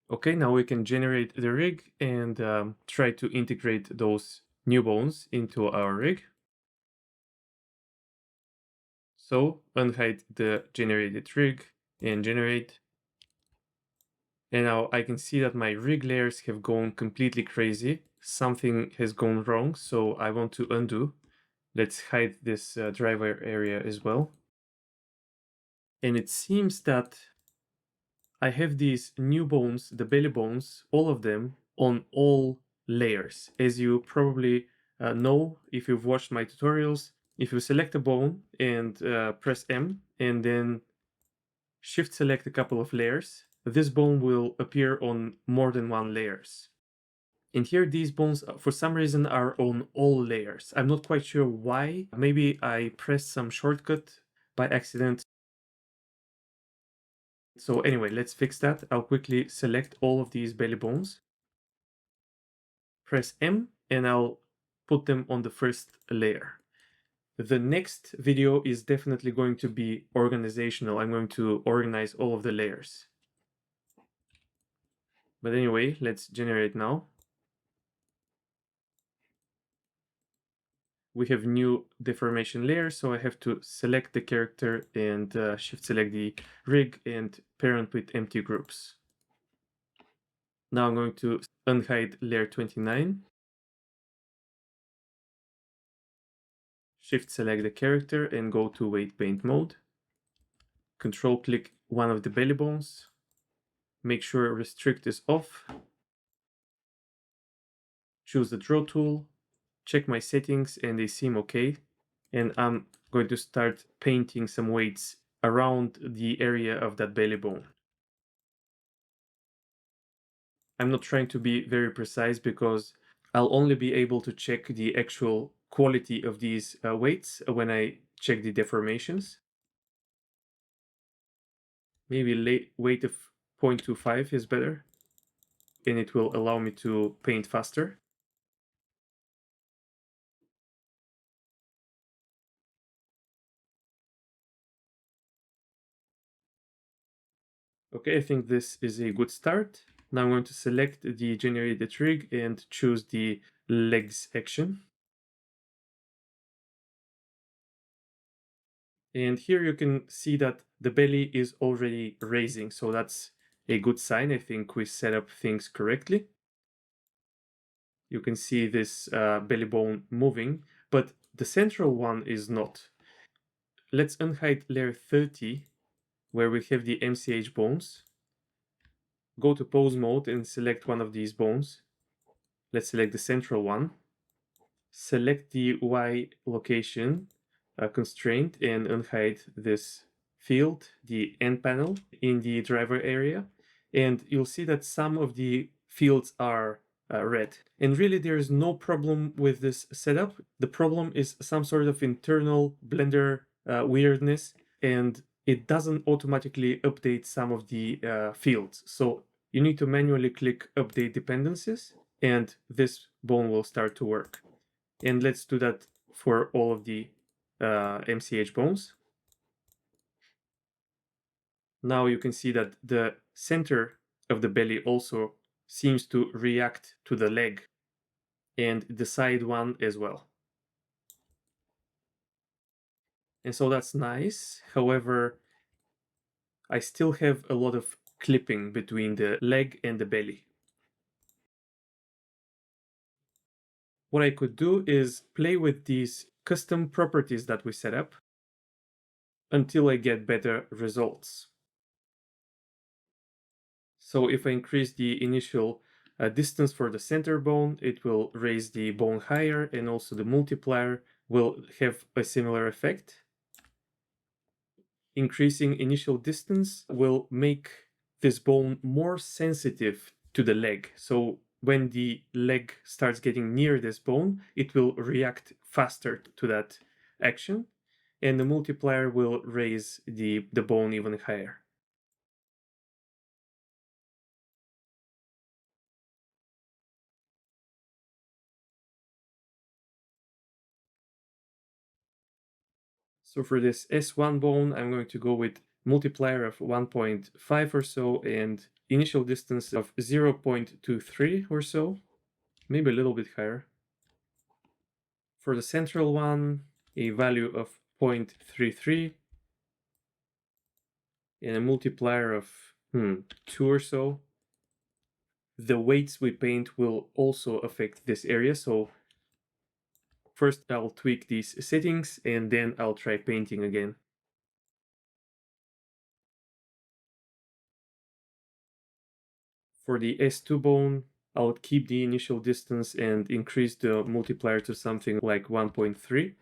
Okay, now we can generate the rig and try to integrate those new bones into our rig. So unhide the generated rig and generate. And now I can see that my rig layers have gone completely crazy. Something has gone wrong, so I want to undo. Let's hide this driver area as well. And it seems that I have these new bones, the belly bones, all of them on all layers. As you probably know, if you've watched my tutorials, if you select a bone and press M and then shift select a couple of layers, this bone will appear on more than one layers. And here these bones, for some reason, are on all layers. I'm not quite sure why. Maybe I pressed some shortcut by accident. So anyway, let's fix that. I'll quickly select all of these belly bones. Press M and I'll put them on the first layer. The next video is definitely going to be organizational. I'm going to organize all of the layers. But anyway, let's generate now. We have new deformation layer, so I have to select the character and shift select the rig and parent with empty groups. Now I'm going to unhide layer 29. Shift select the character and go to weight paint mode. Control click one of the belly bones. Make sure restrict is off. Choose the draw tool. Check my settings and they seem okay. And I'm going to start painting some weights around the area of that belly bone. I'm not trying to be very precise because I'll only be able to check the actual quality of these weights when I check the deformations. Maybe weight of 0.25 is better, and it will allow me to paint faster. Okay, I think this is a good start. Now I'm going to select the generated rig and choose the legs action. And here you can see that the belly is already raising, so that's a good sign. I think we set up things correctly. You can see this belly bone moving, but the central one is not. Let's unhide layer 30, where we have the MCH bones. Go to pose mode and select one of these bones. Let's select the central one. Select the Y location constraint and unhide this field, the end panel in the driver area. And you'll see that some of the fields are red. And really there is no problem with this setup. The problem is some sort of internal Blender weirdness, and it doesn't automatically update some of the fields. So you need to manually click update dependencies and this bone will start to work. And let's do that for all of the MCH bones. Now you can see that the center of the belly also seems to react to the leg and the side one as well. And so that's nice. However, I still have a lot of clipping between the leg and the belly. What I could do is play with these custom properties that we set up until I get better results. So if I increase the initial distance for the center bone, it will raise the bone higher, and also the multiplier will have a similar effect. Increasing initial distance will make this bone more sensitive to the leg. So when the leg starts getting near this bone, it will react faster to that action, and the multiplier will raise the bone even higher. So for this S1 bone, I'm going to go with multiplier of 1.5 or so, and initial distance of 0.23 or so, maybe a little bit higher. For the central one, a value of 0.33 and a multiplier of 2 or so. The weights we paint will also affect this area, so first I'll tweak these settings and then I'll try painting again. For the S2 bone, I'll keep the initial distance and increase the multiplier to something like 1.3.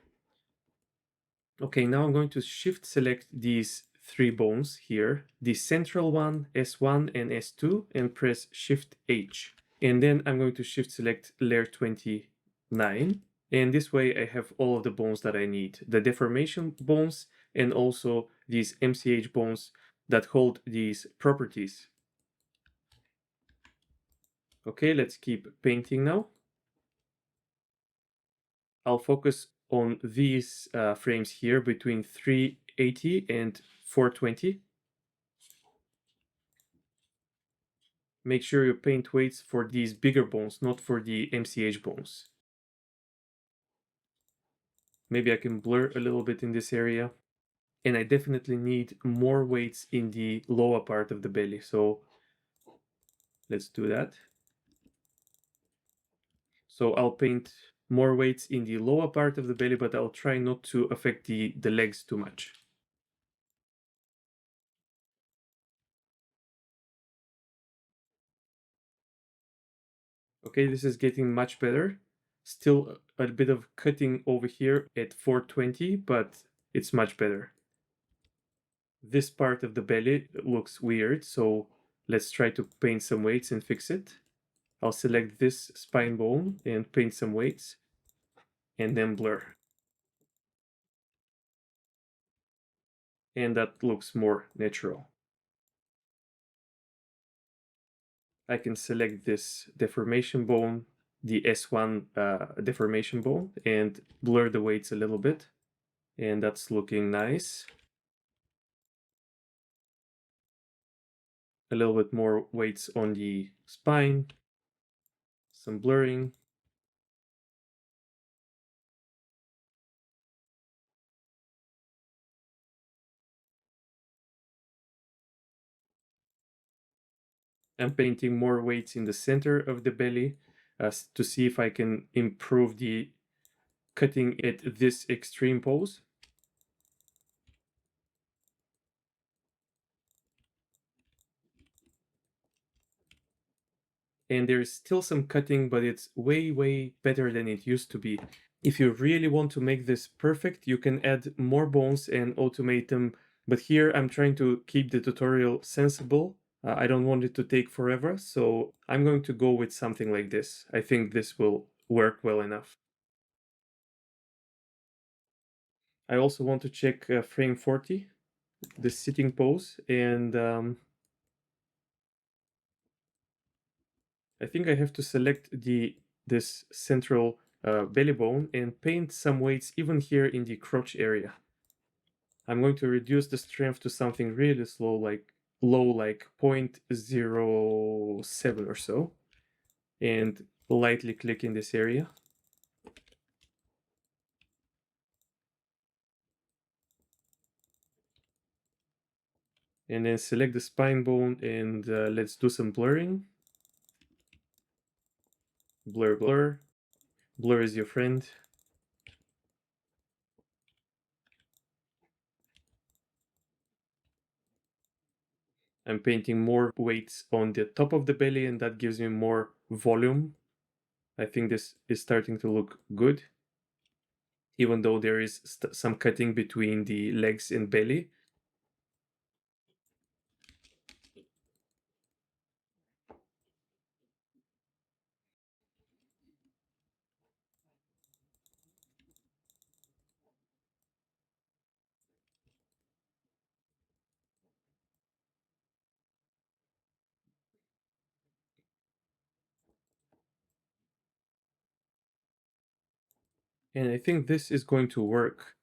Okay, now I'm going to shift select these three bones here, the central one, S1 and S2, and press Shift H. And then I'm going to shift select layer 29. And this way I have all of the bones that I need, the deformation bones and also these MCH bones that hold these properties. Okay, let's keep painting now. I'll focus on these frames here between 380 and 420. Make sure you paint weights for these bigger bones, not for the MCH bones. Maybe I can blur a little bit in this area. And I definitely need more weights in the lower part of the belly. So let's do that. So I'll paint more weights in the lower part of the belly, but I'll try not to affect the legs too much. Okay, this is getting much better. Still a bit of cutting over here at 420, but it's much better. This part of the belly looks weird, so let's try to paint some weights and fix it. I'll select this spine bone and paint some weights, and then blur. And that looks more natural. I can select this deformation bone, the S1 deformation bone, and blur the weights a little bit. And that's looking nice. A little bit more weights on the spine, some blurring. I'm painting more weights in the center of the belly to see if I can improve the cutting at this extreme pose. And there's still some cutting, but it's way, way better than it used to be. If you really want to make this perfect, you can add more bones and automate them. But here I'm trying to keep the tutorial sensible. I don't want it to take forever, so I'm going to go with something like this. I think this will work well enough. I also want to check frame 40, the sitting pose, and I think I have to select this central belly bone and paint some weights even here in the crotch area. I'm going to reduce the strength to something really slow, like low, like 0.07 or so, and lightly click in this area. And then select the spine bone and let's do some blurring. Blur, blur. Blur is your friend. I'm painting more weights on the top of the belly and that gives me more volume. I think this is starting to look good. Even though there is some cutting between the legs and belly. And I think this is going to work.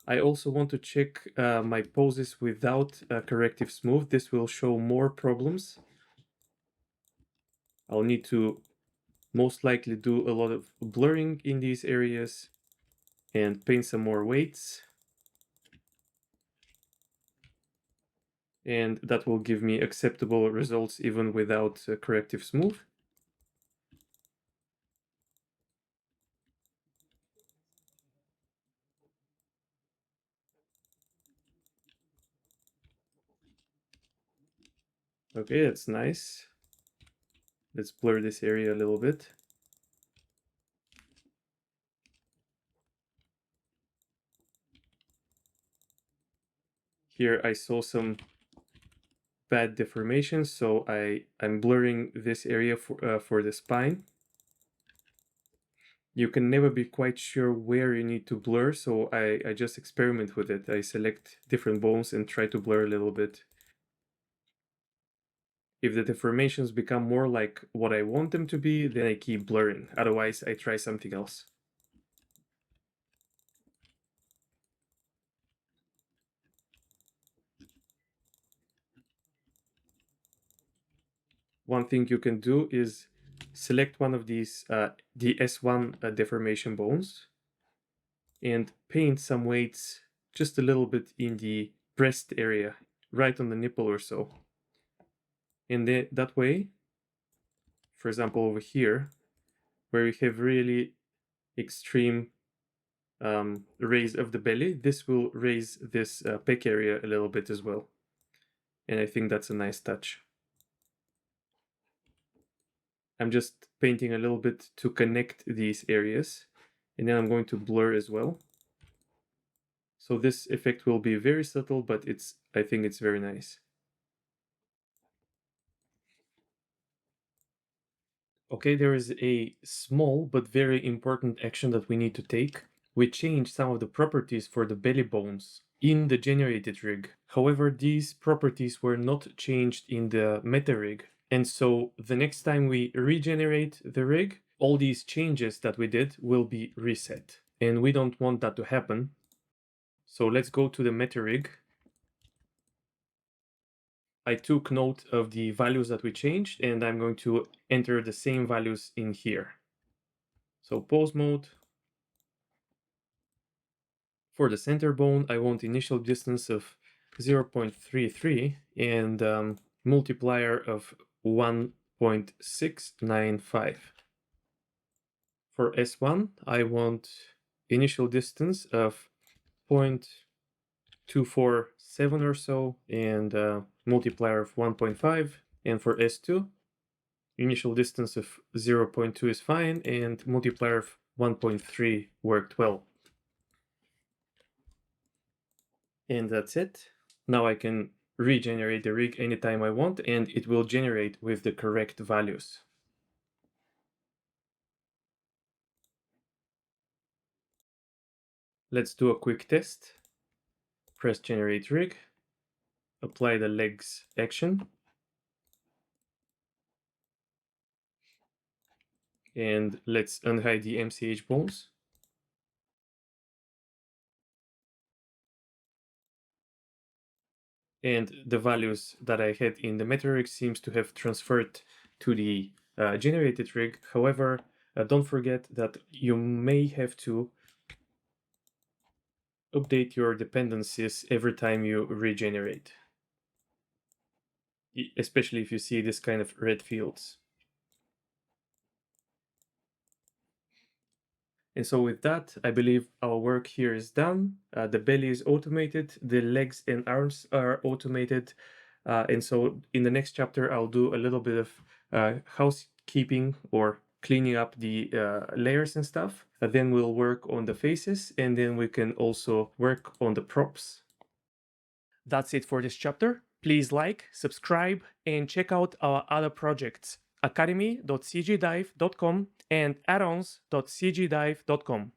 I also want to check my poses without corrective smooth. This will show more problems. I'll need to most likely do a lot of blurring in these areas and paint some more weights. And that will give me acceptable results even without corrective smooth. Okay, that's nice. Let's blur this area a little bit. Here I saw some bad deformations, so I'm blurring this area for the spine. You can never be quite sure where you need to blur, so I just experiment with it. I select different bones and try to blur a little bit. If the deformations become more like what I want them to be, then I keep blurring. Otherwise, I try something else. One thing you can do is select one of these, the S1 deformation bones, and paint some weights just a little bit in the breast area, right on the nipple or so. And then that way, for example, over here, where we have really extreme raise of the belly, this will raise this pec area a little bit as well. And I think that's a nice touch. I'm just painting a little bit to connect these areas, and then I'm going to blur as well. So this effect will be very subtle, but I think it's very nice. Okay, there is a small but very important action that we need to take. We changed some of the properties for the belly bones in the generated rig. However, these properties were not changed in the meta rig. And so the next time we regenerate the rig, all these changes that we did will be reset. And we don't want that to happen. So let's go to the meta rig. I took note of the values that we changed, and I'm going to enter the same values in here. So pose mode. For the center bone, I want initial distance of 0.33 and multiplier of 1.695. For S1, I want initial distance of 0.247 or so and multiplier of 1.5. And for S2, initial distance of 0.2 is fine and multiplier of 1.3 worked well. And that's it. Now I can regenerate the rig anytime I want, and it will generate with the correct values. Let's do a quick test. Press generate rig, apply the legs action, and let's unhide the MCH bones. And the values that I had in the metarig seems to have transferred to the generated rig. However, don't forget that you may have to update your dependencies every time you regenerate, especially if you see this kind of red fields. And so with that, I believe our work here is done. The belly is automated, the legs and arms are automated. And so in the next chapter, I'll do a little bit of housekeeping or cleaning up the layers and stuff. Then we'll work on the faces, and then we can also work on the props. That's it for this chapter. Please like, subscribe, and check out our other projects, academy.cgdive.com and addons.cgdive.com.